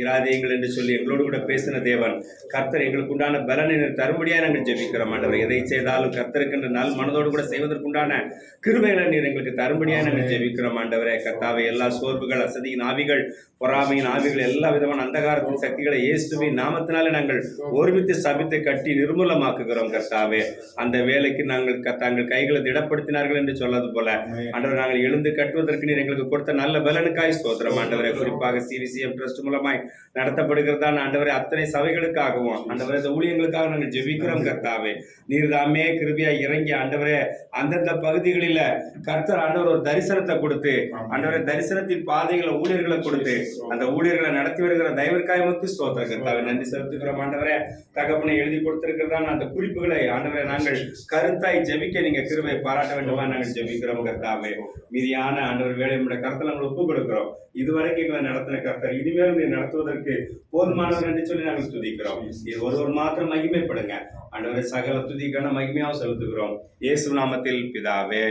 இராதீங்கள் என்று சொல்லி எங்களோடு கூட பேசின தேவன் கர்த்தர் எங்களுக்கு உண்டான பலனை தரும்படியாக நாங்கள் ஜெபிக்கிறோம் ஆண்டவர். எதை செய்தாலும் கர்த்தருக்கு நல் மனதோடு கூட செய்வதற்குண்டான கிருபைகளை நீர் எங்களுக்கு தரும்படியாக நாங்கள் ஜெபிக்கிறோம் ஆண்டவரே. கர்த்தாவே, எல்லா சோர்வுகள், அசதியின் ஆவிகள், பொறாமையின் ஆவிகள், எல்லா விதமான அந்தகாரத்தின் சக்திகளை இயேசுவின் நாமத்தினாலே நாங்கள் ஒருமித்து சபித்து கட்டி நிர்மூலமாக்குகிறோம் கர்த்தாவே. அந்த வேலைக்கு நாங்கள் தாங்கள் கைகளை திடப்படுத்தினார்கள் என்று சொல்லது போல ஆண்டவர், நாங்கள் எழுந்து கட்டுவதற்கு நீர் எங்களுக்கு கொடுத்த நல்ல பலனுக்காய் ஸ்தோத்திரம் ஆண்டவரே. குறிப்பாக சிவிசிஎம் ட்ரஸ்ட் மூலமாய் நடத்தப்படுகிறதான ஆண்டவரே அத்தனை சபைகளுக்காகவும் ஆண்டவரே இந்த ஊழியங்களுக்காக நாங்கள் ஜெபிக்கிறோம் கர்த்தாவே. நீர் தாமே கிருபையா இறங்கி ஆண்டவரே அந்தந்த பகுதிகளில கர்த்தர் ஆண்டவர் ஒரு தரிசனத்தை கொடுத்து ஆண்டவரே தரிசனத்தின் பாதைகளை ஊழியர்களை கொடுத்து அந்த ஊழியர்களை நடத்தி வருகிற தயவிற்காக மக்கு ஸ்தோத்திரம் கர்த்தாவே. நன்றி செலுத்துகிறோம் ஆண்டவரே. தகப்பனை எழுதி கொடுத்திருக்கிறதான அந்த குறிப்புகளை ஆண்டவரே நாங்கள் கருத்தாய் ஜெபிக்க நீங்க கிருபையை பாராட்ட வேண்டுமா நாங்கள் ஜெபிக்கிறோம் கர்த்தாவே. மீதியான ஆண்டவர் வேலை கருத்தை நாங்கள் ஒப்புக் கொடுக்கிறோம். இதுவரைக்கும் எங்களை நடத்தின கர்த்தர் இனிமேலும் நீ நடத்துவதற்கு போதுமானவர் என்று சொல்லி நாங்கள் துதிக்கிறோம். இது ஒருவர் மாத்திரம் மகிமைப்படுங்க ஆண்டவரே. சகல துதிக்கான மகிமையாக செலுத்துகிறோம் இயேசு நாமத்தில் பிதாவே.